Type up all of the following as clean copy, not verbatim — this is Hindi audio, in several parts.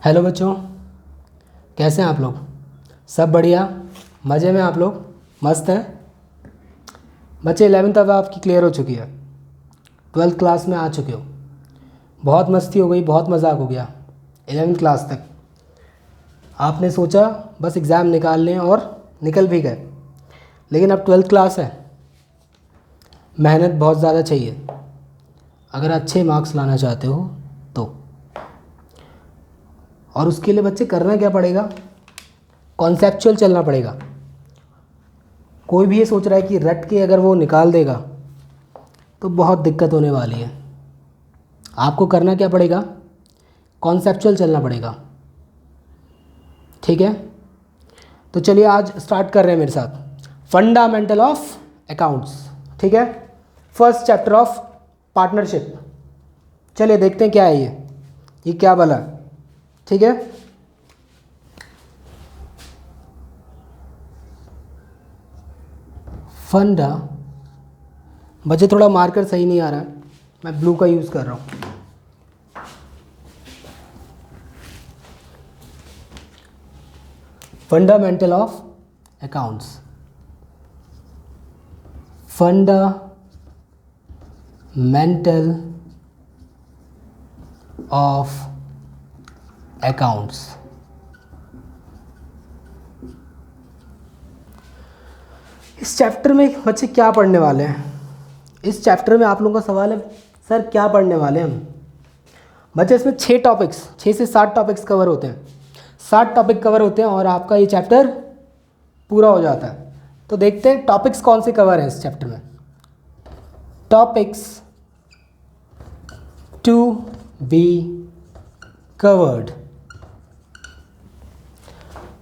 हेलो बच्चों, कैसे हैं आप लोग? सब बढ़िया, मज़े में? आप लोग मस्त हैं? बच्चे 11th अब आपकी क्लियर हो चुकी है, 12th क्लास में आ चुके हो। बहुत मस्ती हो गई, बहुत मजाक हो गया 11th क्लास तक। आपने सोचा बस एग्ज़ाम निकाल लें और निकल भी गए, लेकिन अब 12th क्लास है, मेहनत बहुत ज़्यादा चाहिए अगर अच्छे मार्क्स लाना चाहते हो तो। और उसके लिए बच्चे करना क्या पड़ेगा? कॉन्सेप्चुअल चलना पड़ेगा। कोई भी ये सोच रहा है कि रट के अगर वो निकाल देगा तो बहुत दिक्कत होने वाली है। आपको करना क्या पड़ेगा? कॉन्सेप्चुअल चलना पड़ेगा, ठीक है? तो चलिए आज स्टार्ट कर रहे हैं मेरे साथ फंडामेंटल ऑफ अकाउंट्स, ठीक है? First chapter of partnership. चलिए देखते हैं क्या है ये क्या भला, ठीक है? फंडा, बच्चे थोड़ा मार्कर सही नहीं आ रहा है, मैं ब्लू का यूज़ कर रहा हूँ। Fundamental of accounts, fundamental of accounts. इस चैप्टर में बच्चे क्या पढ़ने वाले हैं? इस चैप्टर में आप लोगों का सवाल है सर क्या पढ़ने वाले हैं हम? बच्चे इसमें 6 टॉपिक्स, 6 से 7 टॉपिक्स कवर होते हैं। 7 टॉपिक कवर होते हैं और आपका ये चैप्टर पूरा हो जाता है। तो देखते हैं टॉपिक्स कौन से कवर हैं इस चैप्टर में। Topics to be covered.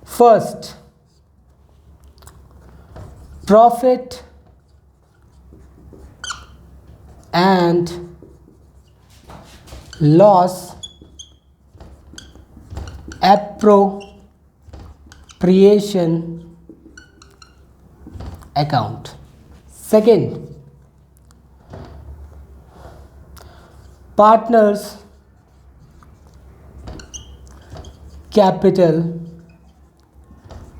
First, profit and loss appropriation account. Second, partners capital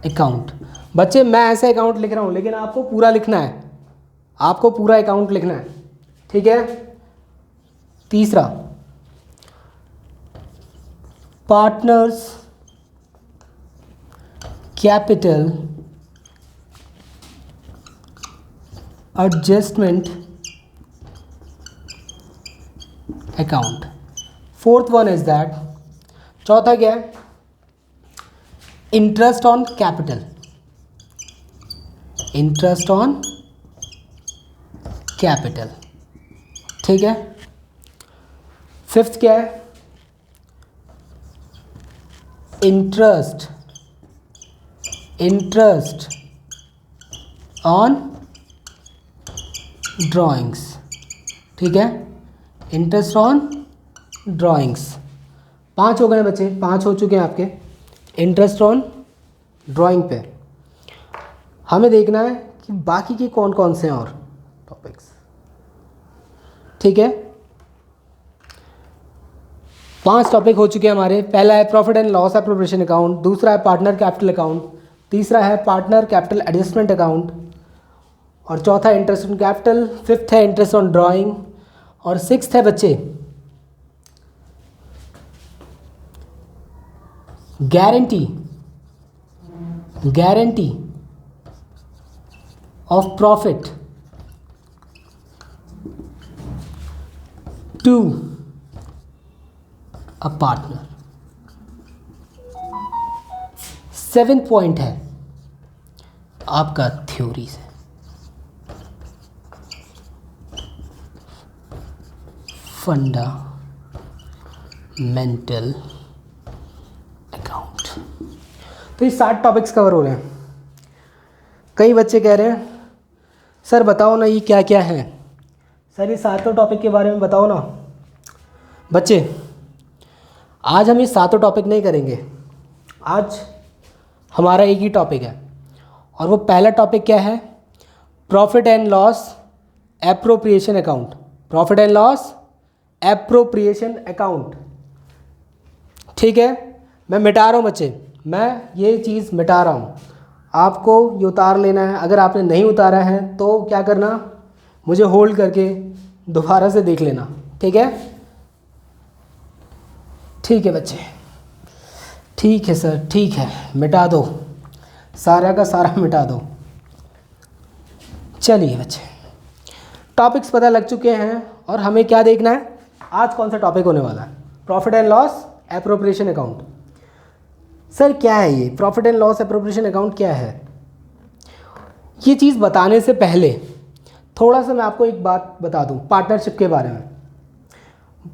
account. बच्चे मैं ऐसे अकाउंट लिख रहा हूँ लेकिन आपको पूरा लिखना है, आपको पूरा अकाउंट लिखना है, ठीक है? तीसरा, partners capital adjustment account. Fourth one is that, चौथा क्या है? Interest on capital, interest on capital, ठीक है? फिफ्थ क्या है? इंटरेस्ट ऑन ड्राइंग्स, ठीक है? Interest on drawings. 5 हो गए बच्चे, 5 हो चुके हैं आपके इंटरेस्ट ऑन ड्राइंग पे। हमें देखना है कि बाकी के कौन कौन से हैं और टॉपिक्स, ठीक है? 5 टॉपिक हो चुके हैं हमारे। पहला है profit and loss appropriation account, दूसरा है पार्टनर कैपिटल अकाउंट, तीसरा है पार्टनर कैपिटल एडजस्टमेंट अकाउंट, और चौथा है इंटरेस्ट ऑन कैपिटल, फिफ्थ है इंटरेस्ट ऑन ड्राइंग, और सिक्स्थ है बच्चे guarantee of profit to a partner. 7th point है आपका थ्योरी से, फंडामेंटल अकाउंट। तो ये 7 टॉपिक्स कवर हो रहे हैं। कई बच्चे कह रहे हैं सर बताओ ना ये क्या क्या है, सर ये 7 टॉपिक के बारे में बताओ ना। बच्चे आज हम ये 7 टॉपिक नहीं करेंगे, आज हमारा एक ही टॉपिक है, और वो पहला टॉपिक क्या है? Profit and loss appropriation account. Profit and loss appropriation account, ठीक है? मैं मिटा रहा हूँ बच्चे, मैं ये चीज़ मिटा रहा हूँ, आपको ये उतार लेना है। अगर आपने नहीं उतारा है तो क्या करना, मुझे होल्ड करके दोबारा से देख लेना, ठीक है? ठीक है बच्चे, ठीक है सर, ठीक है, मिटा दो, सारा का सारा मिटा दो। चलिए बच्चे, टॉपिक्स पता लग चुके हैं और हमें क्या देखना है, आज कौन सा टॉपिक होने वाला है, profit and loss appropriation account. Sir क्या है ये profit and loss appropriation account, क्या है? ये चीज़ बताने से पहले थोड़ा सा मैं आपको एक बात बता दूं पार्टनरशिप के बारे में।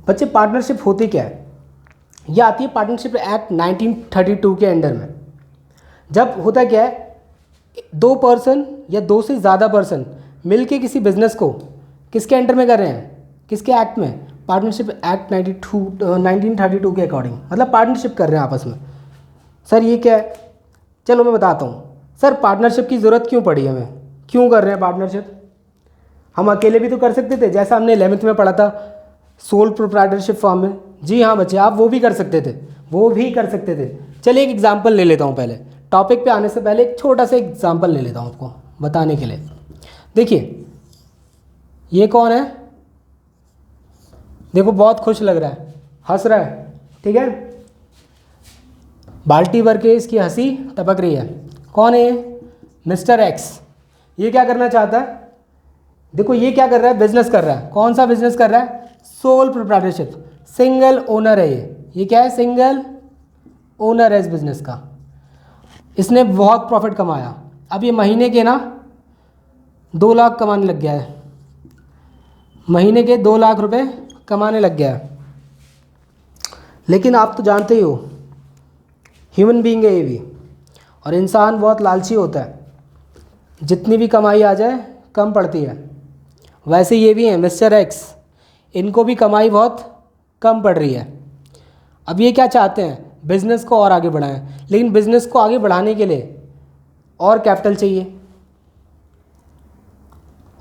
बच्चे पार्टनरशिप होती क्या है? ये आती है पार्टनरशिप एक्ट 1932 के अंडर में। जब होता क्या है, दो पर्सन या दो से ज़्यादा पर्सन मिलके किसी बिजनेस को किसके अंडर में कर रहे हैं, किसके एक्ट में, पार्टनरशिप एक्ट 1932 के अकॉर्डिंग, मतलब पार्टनरशिप कर रहे हैं आपस में। सर ये क्या है? चलो मैं बताता हूँ। सर पार्टनरशिप की ज़रूरत क्यों पड़ी हमें, क्यों कर रहे हैं पार्टनरशिप? हम अकेले भी तो कर सकते थे, जैसा हमने 11th में पढ़ा था सोल प्रोप्राइटरशिप फॉर्म में। जी हाँ बच्चे, आप वो भी कर सकते थे, वो भी कर सकते थे। चलिए एक एग्जांपल ले लेता हूँ, पहले टॉपिक पे आने से पहले एक छोटा सा एग्जांपल ले लेता हूँ आपको बताने के लिए। देखिए ये कौन है, देखो बहुत खुश लग रहा है, हंस रहा है, ठीक है, बाल्टी भर के इसकी हंसी टपक रही है। कौन है ये? Mister x. ये क्या करना चाहता है? देखो ये क्या कर रहा है, बिजनेस कर रहा है। कौन सा बिजनेस कर रहा है? सोल प्रोप्राइटरशिप, सिंगल ओनर है ये क्या है, सिंगल ओनर है इस बिजनेस का। इसने बहुत प्रॉफिट कमाया, अब ये महीने के ना 2 लाख कमाने लग गया है, महीने के 2 लाख रुपए कमाने लग गया है। लेकिन आप तो जानते ही हो ह्यूमन बीइंग है ये भी, और इंसान बहुत लालची होता है, जितनी भी कमाई आ जाए कम पड़ती है। वैसे ये भी हैं मिस्टर एक्स, इनको भी कमाई बहुत कम पड़ रही है। अब ये क्या चाहते हैं, बिज़नेस को और आगे बढ़ाएं, लेकिन बिज़नेस को आगे बढ़ाने के लिए और कैपिटल चाहिए,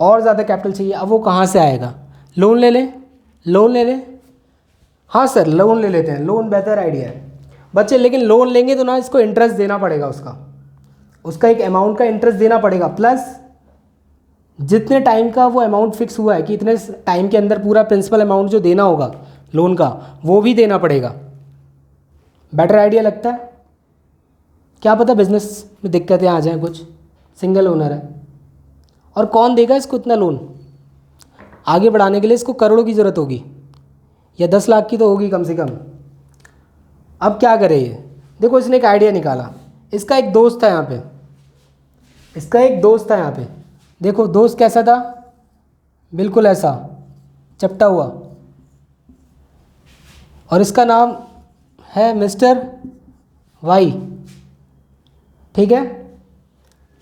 और ज़्यादा कैपिटल चाहिए। अब वो कहाँ से आएगा? लोन ले लें, लोन ले लें। हाँ सर लोन ले लेते हैं, लोन बेहतर आइडिया है बच्चे। लेकिन लोन लेंगे तो ना इसको इंटरेस्ट देना पड़ेगा, उसका एक अमाउंट का इंटरेस्ट देना पड़ेगा, प्लस जितने टाइम का वो अमाउंट फिक्स हुआ है कि इतने टाइम के अंदर पूरा प्रिंसिपल अमाउंट जो देना होगा लोन का वो भी देना पड़ेगा। बेटर आइडिया लगता है? क्या पता बिजनेस में दिक्कतें आ जाएं कुछ, सिंगल ओनर है। और कौन देगा इसको इतना लोन? आगे बढ़ाने के लिए इसको करोड़ों की ज़रूरत होगी, या 10 लाख की तो होगी कम से कम। अब क्या करे ये? देखो इसने एक आइडिया निकाला, इसका एक दोस्त था यहाँ पे, इसका एक दोस्त था यहाँ पे। देखो दोस्त कैसा था, बिल्कुल ऐसा चपटा हुआ, और इसका नाम है मिस्टर वाई, ठीक है,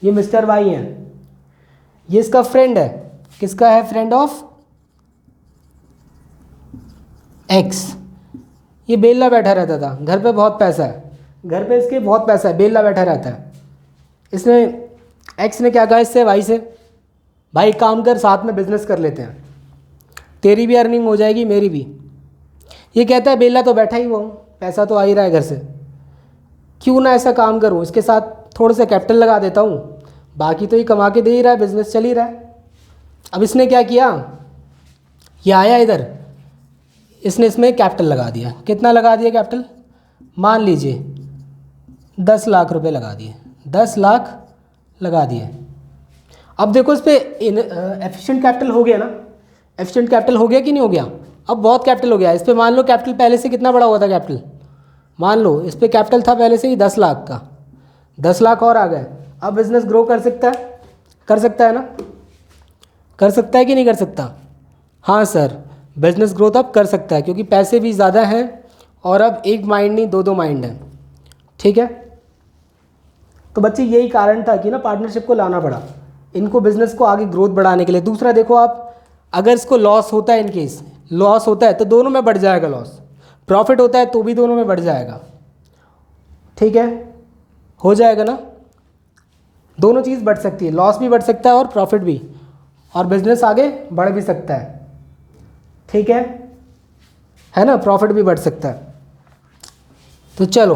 ये मिस्टर वाई हैं। ये इसका फ्रेंड है, किसका है? Friend of x. ये बेला बैठा रहता था, घर पे बहुत पैसा है, घर पे इसके बहुत पैसा है, बेला बैठा रहता है। इसने एक्स ने क्या कहा इससे, वाई से, भाई काम कर, साथ में बिजनेस कर लेते हैं, तेरी भी अर्निंग हो जाएगी मेरी भी। ये कहता है बेला तो बैठा ही हुआ हूँ, पैसा तो आ ही रहा है घर से, क्यों ना ऐसा काम करूँ, इसके साथ थोड़ा सा कैपिटल लगा देता हूँ, बाकी तो ये कमा के दे ही रहा है, बिजनेस चल ही रहा है। अब इसने क्या किया, ये आया इधर, इसने इसमें कैपिटल लगा दिया। कितना लगा दिया कैपिटल? मान लीजिए 10 लाख रुपए लगा दिए, 10 लाख लगा दिए। अब देखो इस पर एफिशिएंट कैपिटल हो गया ना, एफिशिएंट कैपिटल हो गया कि नहीं हो गया? अब बहुत कैपिटल हो गया इस पर। मान लो कैपिटल पहले से कितना बड़ा हुआ था कैपिटल, मान लो इस पर कैपिटल था पहले से ही 10 लाख का, 10 लाख और आ गए। अब बिजनेस ग्रो कर सकता है, कर सकता है ना, कर सकता है कि नहीं कर सकता? हाँ सर, बिजनेस ग्रोथ अब कर सकता है, क्योंकि पैसे भी ज़्यादा हैं और अब एक माइंड नहीं दो माइंड हैं, ठीक है। तो बच्चे यही कारण था कि ना पार्टनरशिप को लाना पड़ा इनको, बिजनेस को आगे ग्रोथ बढ़ाने के लिए। दूसरा देखो आप, अगर इसको लॉस होता है, इन केस लॉस होता है तो दोनों में बढ़ जाएगा लॉस, प्रॉफिट होता है तो भी दोनों में बढ़ जाएगा, ठीक है, हो जाएगा ना, दोनों चीज़ बढ़ सकती है, लॉस भी बढ़ सकता है और प्रॉफिट भी, और बिजनेस आगे बढ़ भी सकता है, ठीक है ना, प्रॉफिट भी बढ़ सकता है। तो चलो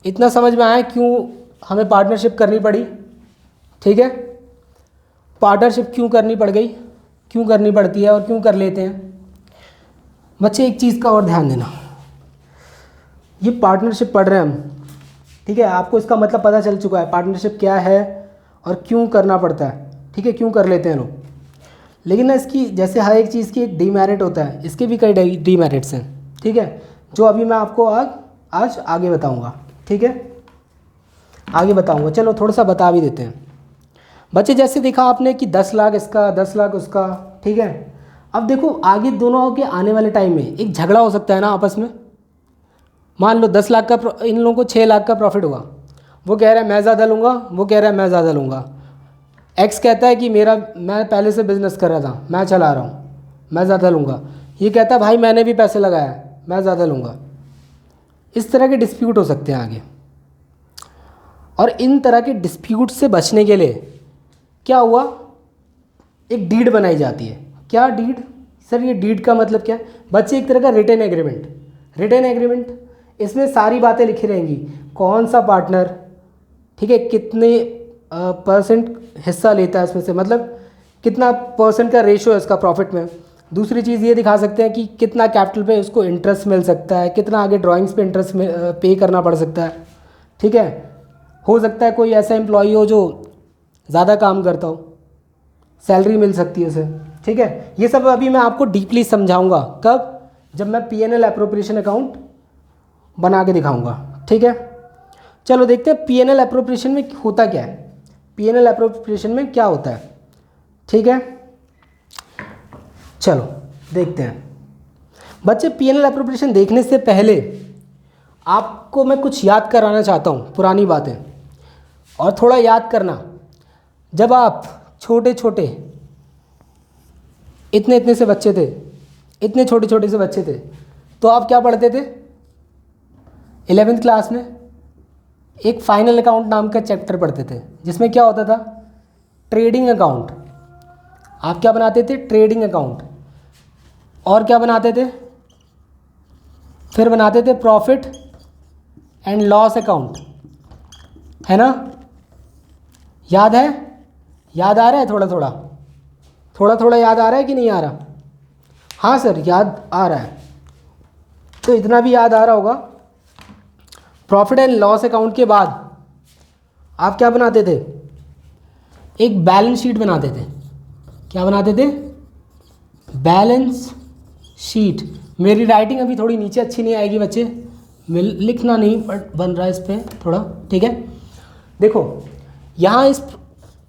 इतना समझ में आया क्यों हमें पार्टनरशिप करनी पड़ी? ठीक है, पार्टनरशिप क्यों करनी पड़ गई, क्यों करनी पड़ती है और क्यों कर लेते हैं बच्चे? एक चीज़ का और ध्यान देना, ये पार्टनरशिप पढ़ रहे हैं हम, ठीक है, आपको इसका मतलब पता चल चुका है पार्टनरशिप क्या है और क्यों करना पड़ता है, ठीक है, क्यों कर लेते हैं लोग। लेकिन ना इसकी जैसे हर एक चीज़ की एक डीमेरिट होता है, इसके भी कई डीमेरिट्स हैं, ठीक है, जो अभी मैं आपको आज आगे बताऊंगा, ठीक है, आगे बताऊंगा। चलो थोड़ा सा बता भी देते हैं बच्चे। जैसे देखा आपने कि 10 लाख इसका, 10 लाख उसका, ठीक है। अब देखो आगे दोनों के आने वाले टाइम में एक झगड़ा हो सकता है ना आपस में। मान लो 10 लाख का, इन लोगों को 6 लाख का प्रॉफिट हुआ, वो कह रहा है मैं ज़्यादा लूँगा, वो कह रहा है मैं ज़्यादा लूँगा। एक्स कहता है कि मैं पहले से बिज़नेस कर रहा था, मैं चला रहा हूँ, मैं ज़्यादा लूँगा। ये कहता है भाई मैंने भी पैसे लगाया है, मैं ज़्यादा लूँगा। इस तरह के डिस्प्यूट हो सकते हैं आगे। और इन तरह के डिस्प्यूट से बचने के लिए क्या हुआ, एक डीड बनाई जाती है। क्या डीड? सर ये डीड का मतलब क्या है बच्चे? एक तरह का रिटन एग्रीमेंट। रिटन एग्रीमेंट, इसमें सारी बातें लिखी रहेंगी, कौन सा पार्टनर, ठीक है, कितने परसेंट हिस्सा लेता है इसमें से, मतलब कितना परसेंट का रेशो है इसका प्रॉफिट में। दूसरी चीज़ ये दिखा सकते हैं कि कितना कैपिटल पे उसको इंटरेस्ट मिल सकता है, कितना आगे ड्राइंग्स पे इंटरेस्ट पे करना पड़ सकता है, ठीक है। हो सकता है कोई ऐसा एम्प्लॉई हो जो ज़्यादा काम करता हो, सैलरी मिल सकती है उसे, ठीक है। ये सब अभी मैं आपको डीपली समझाऊंगा, कब? जब मैं P&L एप्रोप्रिएशन अकाउंट बना के दिखाऊंगा, ठीक है। चलो देखते हैं P&L एप्रोप्रिएशन में होता क्या है, P&L एप्रोप्रिएशन में क्या होता है, ठीक है। चलो देखते हैं बच्चे। P&L एप्रोप्रिएशन देखने से पहले आपको मैं कुछ याद कराना चाहता हूँ, पुरानी बातें, और थोड़ा याद करना। जब आप छोटे छोटे इतने से बच्चे थे, इतने छोटे छोटे से बच्चे थे, तो आप क्या पढ़ते थे? 11th क्लास में एक फाइनल अकाउंट नाम का चैप्टर पढ़ते थे, जिसमें क्या होता था? Trading account. आप क्या बनाते थे? Trading account. और क्या बनाते थे? फिर बनाते थे प्रॉफिट एंड लॉस अकाउंट, है ना? याद है? याद आ रहा है? थोड़ा थोड़ा याद आ रहा है कि नहीं आ रहा? हाँ सर याद आ रहा है, तो इतना भी याद आ रहा होगा। प्रॉफिट एंड लॉस अकाउंट के बाद आप क्या बनाते थे? एक बैलेंस शीट बनाते थे। क्या बनाते थे? Balance sheet. मेरी राइटिंग अभी थोड़ी नीचे अच्छी नहीं आएगी बच्चे, लिखना नहीं बन रहा है इस पर थोड़ा, ठीक है। देखो यहाँ इस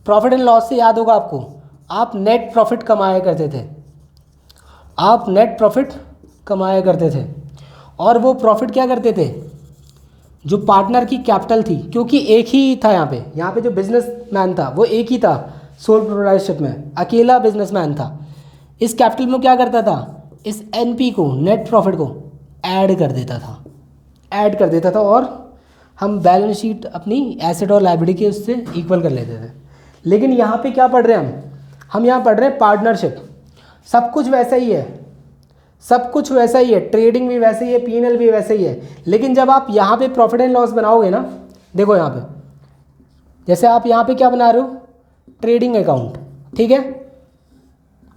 प्रॉफिट एंड लॉस से याद होगा आपको, आप नेट प्रॉफिट कमाया करते थे, आप नेट प्रॉफिट कमाया करते थे। और वो प्रॉफिट क्या करते थे? जो पार्टनर की कैपिटल थी, क्योंकि एक ही था यहाँ पे जो बिजनेसमैन था वो एक ही था, सोल प्रोप्राइटरशिप में अकेला बिजनेसमैन था। इस कैपिटल में क्या करता था? इस एनपी को, नेट प्रॉफिट को ऐड कर देता था और हम बैलेंस शीट अपनी एसेट और लायबिलिटी के उससे इक्वल कर लेते थे। लेकिन यहाँ पे क्या पढ़ रहे हैं हम यहाँ पढ़ रहे हैं पार्टनरशिप। सब कुछ वैसा ही है, ट्रेडिंग भी वैसे ही है, P&L भी वैसे ही है। लेकिन जब आप यहाँ पे प्रॉफिट एंड लॉस बनाओगे ना, देखो यहाँ पे जैसे आप यहाँ पे क्या बना रहे हो? ट्रेडिंग अकाउंट, ठीक है।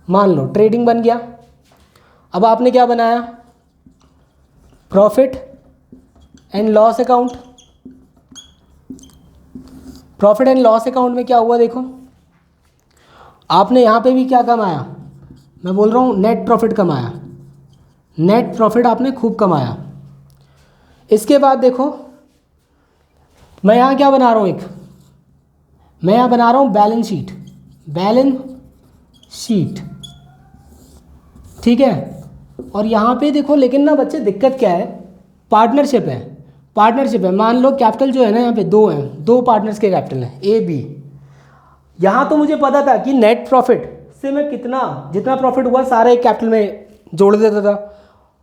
मान लो ट्रेडिंग बन गया। अब आपने क्या बनाया? Profit and loss account. Profit and loss account में क्या हुआ? देखो आपने यहाँ पे भी क्या कमाया? मैं बोल रहा हूँ नेट प्रॉफिट कमाया, नेट प्रॉफिट आपने खूब कमाया। इसके बाद देखो मैं यहाँ क्या बना रहा हूँ? मैं यहाँ बना रहा हूँ बैलेंस शीट, ठीक है। और यहाँ पे देखो, लेकिन ना बच्चे दिक्कत क्या है? पार्टनरशिप है। मान लो कैपिटल जो है ना, यहाँ पे दो पार्टनर्स के कैपिटल हैं, A B। यहाँ तो मुझे पता था कि नेट प्रॉफिट से मैं जितना प्रॉफिट हुआ सारा एक कैपिटल में जोड़ देता था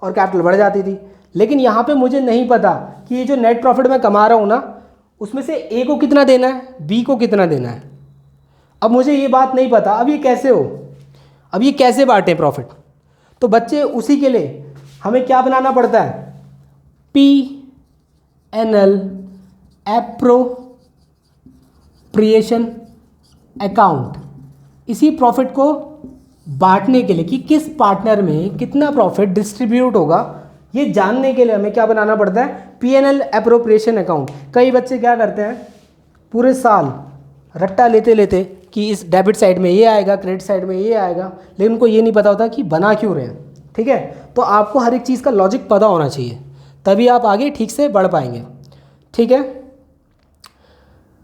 और कैपिटल बढ़ जाती थी। लेकिन यहाँ पे मुझे नहीं पता कि ये जो नेट प्रॉफिट मैं कमा रहा हूँ ना, उसमें से A को कितना देना है, B को कितना देना है। अब मुझे ये बात नहीं पता। अब ये कैसे बांटें प्रॉफिट? तो बच्चे उसी के लिए हमें क्या बनाना पड़ता है? P&L appropriation account. इसी प्रॉफिट को बांटने के लिए कि किस पार्टनर में कितना प्रॉफिट डिस्ट्रीब्यूट होगा, ये जानने के लिए हमें क्या बनाना पड़ता है, पीएनएल एप्रोप्रिएशन अकाउंट। कई बच्चे क्या करते हैं, पूरे साल रट्टा लेते लेते कि इस डेबिट साइड में ये आएगा, क्रेडिट साइड में ये आएगा, लेकिन उनको ये नहीं पता होता कि बना क्यों रहे हैं। ठीक है, तो आपको हर एक चीज़ का लॉजिक पता होना चाहिए, तभी आप आगे ठीक से बढ़ पाएंगे। ठीक है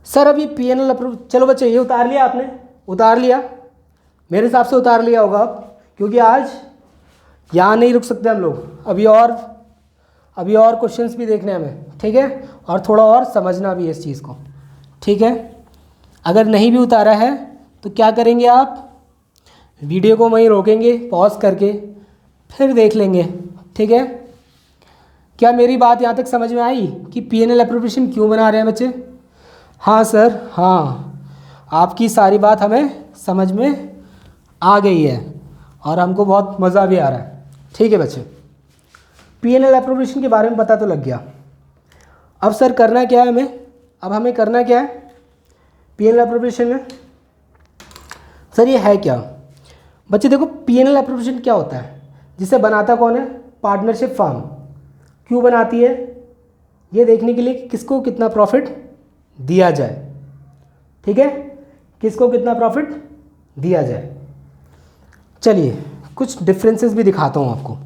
सर, अभी पीएनएल अप्रूव, चलो बच्चे ये उतार लिया आपने, उतार लिया, मेरे हिसाब से उतार लिया होगा आप, क्योंकि आज यहाँ नहीं रुक सकते हम लोग, अभी और क्वेश्चंस भी देखने हमें। ठीक है, और थोड़ा और समझना भी है इस चीज़ को। ठीक है, अगर नहीं भी उतारा है तो क्या करेंगे आप, वीडियो को वहीं रोकेंगे पॉज करके, फिर देख लेंगे। ठीक है, क्या मेरी बात यहाँ तक समझ में आई कि पीएनएल एप्रोप्रिएशन क्यों बना रहे हैं बच्चे? हाँ सर, हाँ, आपकी सारी बात हमें समझ में आ गई है और हमको बहुत मज़ा भी आ रहा है। ठीक है बच्चे, पीएनएल एप्रोप्रिएशन के बारे में पता तो लग गया। अब सर करना क्या है हमें, अब हमें करना क्या है पीएनएल एप्रोप्रिएशन में? सर ये है क्या बच्चे? देखो पीएनएल एप्रोप्रिएशन क्या होता है, जिसे बनाता कौन है, पार्टनरशिप फर्म। क्यों बनाती है, ये देखने के लिए कि किसको कितना प्रॉफिट दिया जाए। ठीक है, किसको कितना प्रॉफिट दिया जाए। चलिए कुछ डिफरेंसेस भी दिखाता हूँ आपको,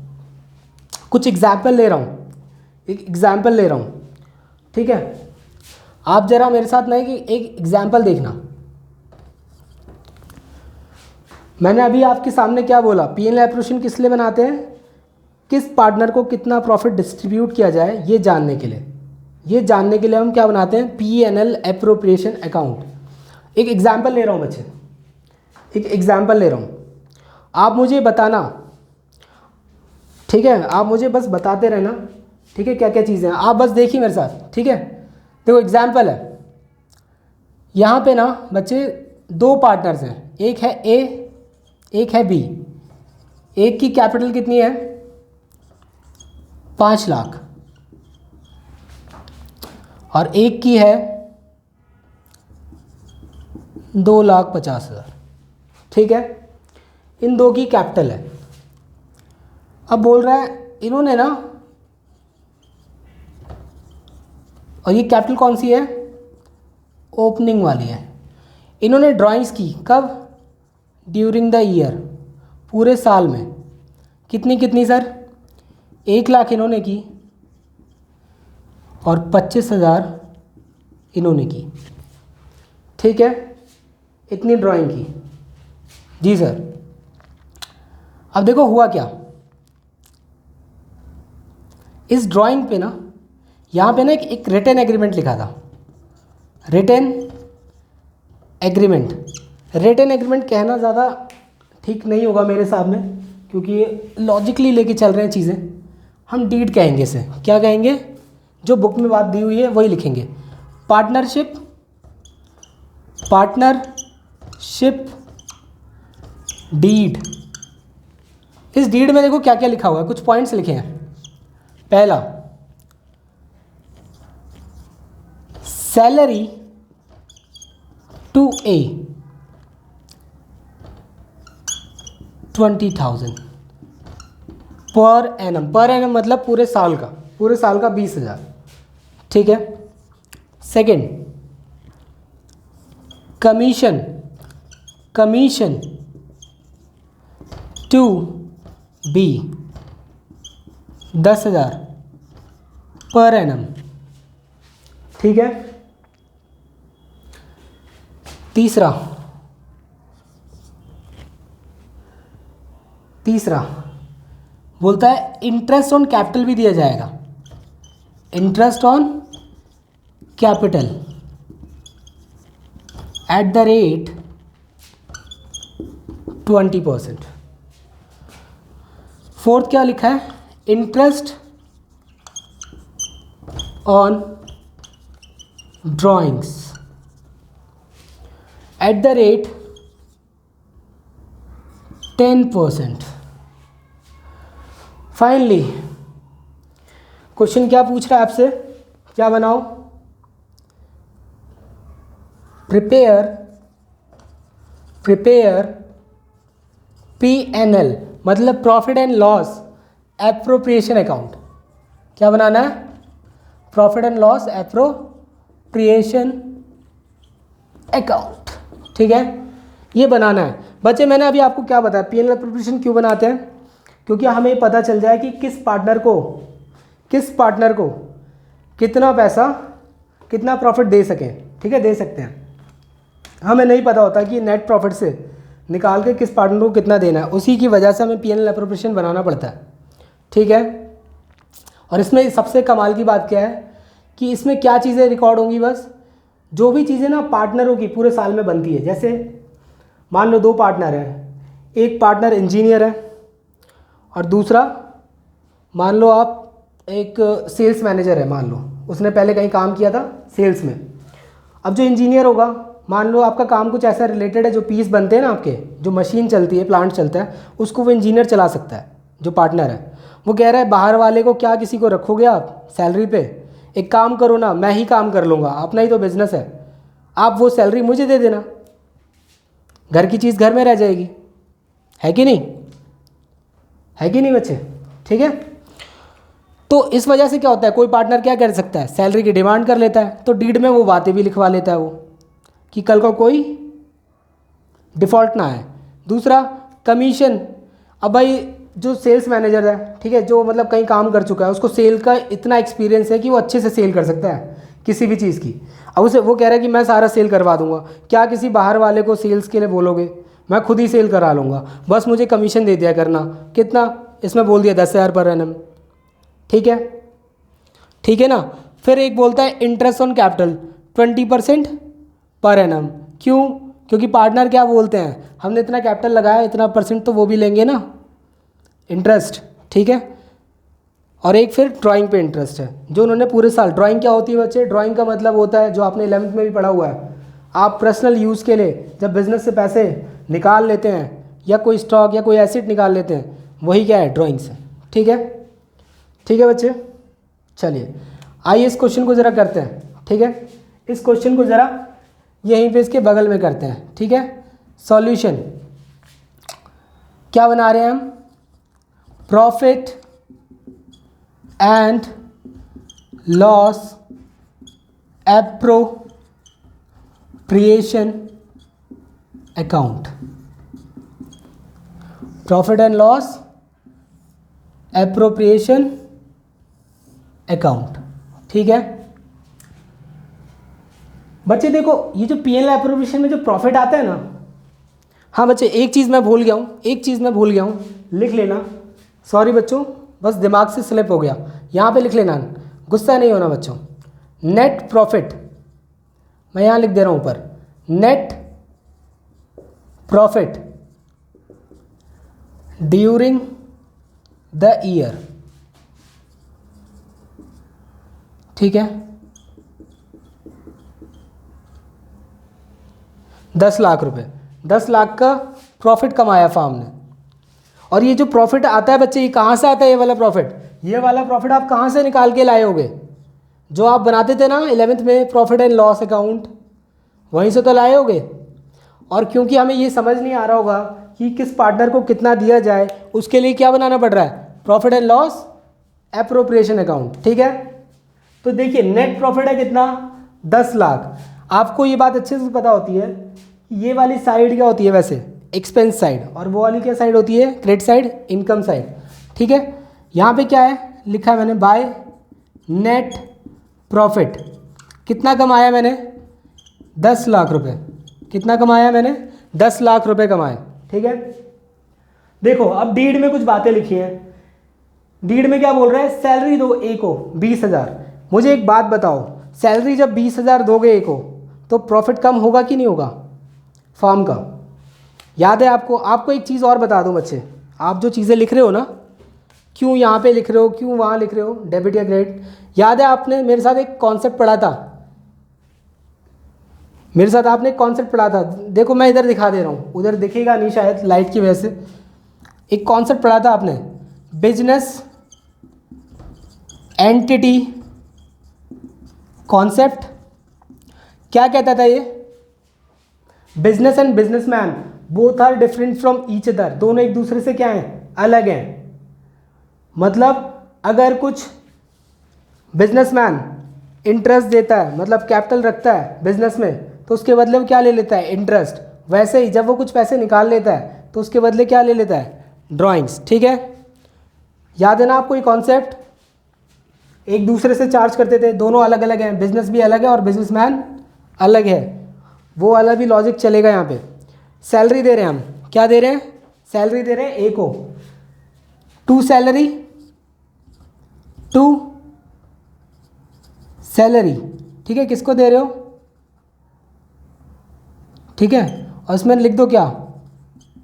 कुछ एग्जाम्पल ले रहा हूँ, एक एग्जाम्पल ले रहा हूँ। ठीक है, आप जरा मेरे साथ ना एक एग्जाम्पल देखना। मैंने अभी आपके सामने क्या बोला, पीएनएल एप्रोप्रिएशन किस लिए बनाते हैं, किस पार्टनर को कितना प्रॉफिट डिस्ट्रीब्यूट किया जाए ये जानने के लिए। ये जानने के लिए हम क्या बनाते हैं, पीएनएल एप्रोप्रिएशन अकाउंट। एक एग्जाम्पल ले रहा हूँ बच्चे, एक एग्जाम्पल ले रहा हूँ, आप मुझे बताना। ठीक है, आप मुझे बस बताते रहना। ठीक है, क्या क्या चीज़ें हैं आप बस देखिए मेरे साथ। ठीक है, देखो एग्जाम्पल है, यहाँ पे ना बच्चे दो पार्टनर्स हैं, एक है ए, एक है बी। एक की कैपिटल कितनी है, 5 लाख, और एक की है 2,50,000। ठीक है, इन दो की कैपिटल है। अब बोल रहा है इन्होंने ना, और ये कैपिटल कौन सी है, ओपनिंग वाली है। इन्होंने ड्राइंग्स की कब, ड्यूरिंग द ईयर, पूरे साल में। कितनी कितनी सर, 1 लाख इन्होंने की और 25,000 इन्होंने की। ठीक है, इतनी ड्राइंग की जी सर। अब देखो हुआ क्या, इस ड्राइंग पे ना, यहाँ पे ना एक रिटन एग्रीमेंट लिखा था, रिटन एग्रीमेंट। रिटन एग्रीमेंट कहना ज़्यादा ठीक नहीं होगा मेरे हिसाब में, क्योंकि ये लॉजिकली लेके चल रहे हैं चीज़ें। हम डीड कहेंगे इसे, क्या कहेंगे, जो बुक में बात दी हुई है वही लिखेंगे, पार्टनरशिप, पार्टनरशिप डीड। इस डीड में देखो क्या क्या लिखा हुआ है, कुछ पॉइंट्स लिखे हैं। पहला, salary to A 20,000 per annum. Per annum मतलब पूरे साल का, पूरे साल का 20,000। ठीक है। Second, commission, commission to be 10,000 per annum. ठीक है। तीसरा, बोलता है इंटरेस्ट ऑन कैपिटल भी दिया जाएगा, interest on capital at the rate 20%। Fourth क्या लिखा है, interest on drawings at the rate 10%। Finally question क्या पूछ रहा है आपसे, क्या बनाओ, प्रिपेयर P&L मतलब profit and loss appropriation account. क्या बनाना है? Profit and loss appropriation account. ठीक है, ये बनाना है बच्चे। मैंने अभी आपको क्या बताया, P&L एप्रोप्रिएशन क्यों बनाते हैं? क्योंकि हमें पता चल जाए कि किस पार्टनर को कितना पैसा, कितना प्रॉफिट दे सकें। ठीक है, दे सकते हैं। हमें नहीं पता होता कि नेट प्रॉफिट से निकाल के किस पार्टनर को कितना देना है, उसी की वजह से हमें P&L एप्रोप्रिएशन बनाना पड़ता है। ठीक है, और इसमें सबसे कमाल की बात क्या है कि इसमें क्या चीज़ें रिकॉर्ड होंगी, बस जो भी चीज़ें ना पार्टनरों की पूरे साल में बनती है। जैसे मान लो 2 पार्टनर हैं, एक पार्टनर इंजीनियर है और दूसरा मान लो आप एक सेल्स मैनेजर है, मान लो उसने पहले कहीं काम किया था सेल्स में। अब जो इंजीनियर होगा, मान लो आपका काम कुछ ऐसा रिलेटेड है, जो पीस बनते हैं ना आपके, जो मशीन चलती है, प्लांट चलता है, उसको वो इंजीनियर चला सकता है। जो पार्टनर है वो कह रहा है बाहर वाले को क्या किसी को रखोगे आप सैलरी पे, एक काम करो ना, मैं ही काम कर लूँगा, अपना ही तो बिजनेस है, आप वो सैलरी मुझे दे देना, घर की चीज़ घर में रह जाएगी। है कि नहीं? है कि नहीं बच्चे? ठीक है, तो इस वजह से क्या होता है, कोई पार्टनर क्या कर सकता है, सैलरी की डिमांड कर लेता है, तो डीड में वो बातें भी लिखवा लेता है वो कि कल को कोई डिफ़ॉल्ट ना आए। दूसरा कमीशन। अब भाई जो सेल्स मैनेजर है, ठीक है, जो मतलब कहीं काम कर चुका है, उसको सेल का इतना एक्सपीरियंस है कि वो अच्छे से सेल कर सकता है किसी भी चीज़ की। अब उसे वो कह रहा है कि मैं सारा सेल करवा दूंगा, क्या किसी बाहर वाले को सेल्स के लिए बोलोगे? मैं खुद ही सेल करा लूँगा, बस मुझे कमीशन दे दिया करना। कितना? इसमें बोल दिया 10,000 पर एनम। ठीक है, ठीक है ना। फिर एक बोलता है interest on capital 20% per annum. क्यों? क्योंकि पार्टनर क्या बोलते हैं, हमने इतना कैपिटल लगाया, इतना परसेंट तो वो भी लेंगे ना, इंटरेस्ट। ठीक है, और एक फिर ड्राइंग पे इंटरेस्ट है जो उन्होंने पूरे साल। ड्राइंग क्या होती है बच्चे? ड्राइंग का मतलब होता है, जो आपने 11th में भी पढ़ा हुआ है, आप पर्सनल यूज़ के लिए जब बिज़नेस से पैसे निकाल लेते हैं या कोई स्टॉक या कोई एसेट निकाल लेते हैं, वही क्या है, ड्राइंग्स है। ठीक है, ठीक है बच्चे, चलिए आइए इस क्वेश्चन को ज़रा करते हैं। ठीक है, इस क्वेश्चन को ज़रा यहीं पे इसके बगल में करते हैं। ठीक है, सॉल्यूशन क्या बना रहे हैं हम? Profit and loss appropriation account. Profit and loss appropriation account. ठीक है बच्चे, देखो ये जो P&L एप्रोप्रिएशन में जो प्रॉफिट आता है ना, हाँ बच्चे एक चीज़ मैं भूल गया हूँ, लिख लेना। सॉरी बच्चों, बस दिमाग से स्लिप हो गया, यहाँ पे लिख लेना, गुस्सा नहीं होना बच्चों। नेट प्रॉफिट मैं यहाँ लिख दे रहा हूँ ऊपर, net profit during the year. ठीक है, 10 लाख रुपए, 10 लाख का प्रॉफिट कमाया फार्म ने। और ये जो प्रॉफिट आता है बच्चे, ये कहाँ से आता है? ये वाला प्रॉफिट, ये वाला प्रॉफिट आप कहाँ से निकाल के लाए होगे? जो आप बनाते थे ना 11th में प्रॉफिट एंड लॉस अकाउंट, वहीं से तो लाए होगे। और क्योंकि हमें ये समझ नहीं आ रहा होगा कि किस पार्टनर को कितना दिया जाए, उसके लिए क्या बनाना पड़ रहा है? Profit and loss appropriation account. ठीक है, तो देखिए नेट प्रॉफिट है कितना? 10 लाख। आपको ये बात अच्छे से पता होती है, ये वाली साइड क्या होती है वैसे? एक्सपेंस साइड, और वो वाली क्या साइड होती है? Credit side, income side. ठीक है, यहाँ पे क्या है लिखा है मैंने? By net profit. कितना कमाया मैंने? 10 लाख रुपए। कितना कमाया मैंने? 10 लाख रुपए कमाए। ठीक है, देखो अब डीड में कुछ बातें लिखी हैं। डीड में क्या बोल रहा है? सैलरी दो ए को 20,000। मुझे एक बात बताओ, सैलरी जब 20,000 दोगे ए को, तो प्रॉफिट कम होगा कि नहीं होगा फर्म का? याद है आपको? आपको एक चीज़ और बता दूं बच्चे, आप जो चीज़ें लिख रहे हो ना, क्यों यहाँ पे लिख रहे हो, क्यों वहाँ लिख रहे हो, डेबिट या क्रेडिट, याद है आपने मेरे साथ एक कॉन्सेप्ट पढ़ा था? मेरे साथ आपने एक कॉन्सेप्ट पढ़ा था, देखो मैं इधर दिखा दे रहा हूँ, उधर दिखेगा नहीं शायद लाइट की वजह से। एक कॉन्सेप्ट पढ़ा था आपने, बिजनेस एंटिटी कॉन्सेप्ट। क्या कहता था ये? Business and businessman both are different from each other, दोनों एक दूसरे से क्या हैं, अलग हैं। मतलब अगर कुछ बिजनेसमैन इंटरेस्ट देता है, मतलब कैपिटल रखता है बिजनेस में, तो उसके बदले वो क्या ले लेता है, इंटरेस्ट। वैसे ही जब वो कुछ पैसे निकाल लेता है तो उसके बदले क्या ले लेता है, ड्राइंग्स। ठीक है, याद है ना आपको ये कॉन्सेप्ट। एक दूसरे से चार्ज करते थे, दोनों अलग अलग हैं, बिजनेस भी अलग है और बिजनेसमैन अलग है, वो वाला भी लॉजिक चलेगा यहाँ पे। सैलरी दे रहे हैं हम, क्या दे रहे हैं, सैलरी दे रहे हैं ए को, टू सैलरी, टू सैलरी। ठीक है, किसको दे रहे हो, ठीक है, और इसमें लिख दो क्या,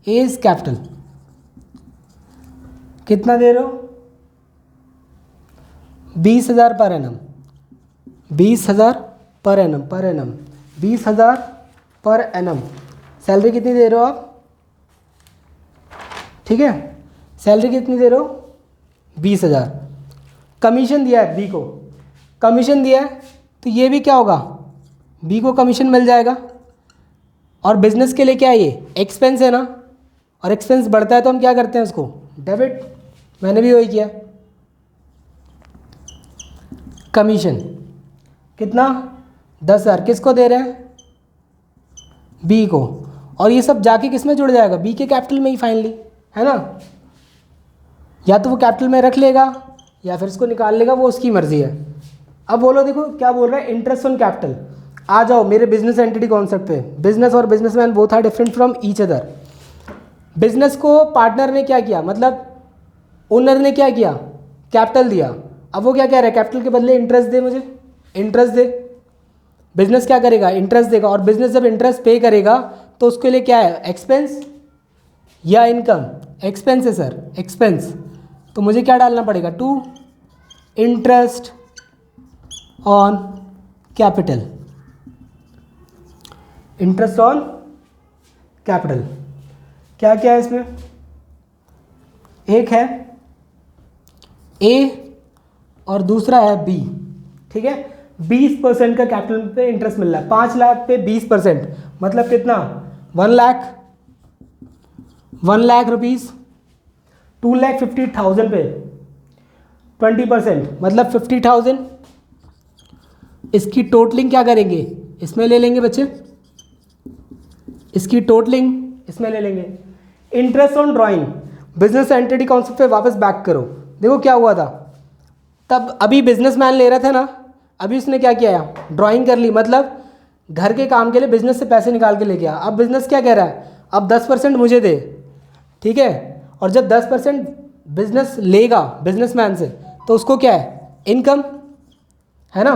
ए इज कैपिटल। कितना दे रहे हो, 20,000 per annum, 20,000 per annum, per annum 20,000 per annum. Salary कितनी दे रहे हो आप, ठीक है, सैलरी कितनी दे रहे हो, 20,000। कमीशन दिया है बी को, कमीशन दिया है तो ये भी क्या होगा, बी को कमीशन मिल जाएगा। और बिजनेस के लिए क्या है, ये एक्सपेंस है ना, और एक्सपेंस बढ़ता है तो हम क्या करते हैं उसको, डेबिट। मैंने भी वही किया। कमीशन कितना, 10,000, किसको दे रहे हैं, बी को। और ये सब जाके किस में जुड़ जाएगा, बी के कैपिटल में ही फाइनली, है ना। या तो वो कैपिटल में रख लेगा या फिर इसको निकाल लेगा, वो उसकी मर्जी है। अब बोलो, देखो क्या बोल रहा है, इंटरेस्ट ऑन कैपिटल। आ जाओ मेरे बिजनेस एंटिटी कॉन्सेप्ट पे। बिजनेस और businessman both are different from each other. Business को पार्टनर ने क्या किया, मतलब ओनर ने क्या किया, कैपिटल दिया। अब वो क्या कह रहा है, कैपिटल के बदले इंटरेस्ट दे, मुझे इंटरेस्ट दे। बिजनेस क्या करेगा, इंटरेस्ट देगा। और बिजनेस जब इंटरेस्ट पे करेगा तो उसके लिए क्या है, एक्सपेंस या इनकम, एक्सपेंस है सर, एक्सपेंस। तो मुझे क्या डालना पड़ेगा, to interest on capital, interest on capital. क्या क्या है इसमें, एक है ए और दूसरा है बी, ठीक है। 20% का कैपिटल पे इंटरेस्ट मिल रहा है, 5 लाख पे 20%, मतलब कितना, 1 लाख, 1 लाख रुपीज़। 2,50,000 पे 20%, मतलब 50,000। इसकी टोटलिंग क्या करेंगे, इसमें ले लेंगे बच्चे, इसकी टोटलिंग इसमें ले लेंगे। Interest on drawing, business entity concept पे वापस बैक करो। देखो क्या हुआ था, तब अभी बिजनेसमैन ले रहा था ना, अभी उसने क्या किया, ड्राइंग कर ली, मतलब घर के काम के लिए बिजनेस से पैसे निकाल के ले गया। अब बिजनेस क्या कह रहा है, अब 10% मुझे दे, ठीक है। और जब 10% बिजनेस लेगा बिजनेसमैन से तो उसको क्या है, इनकम।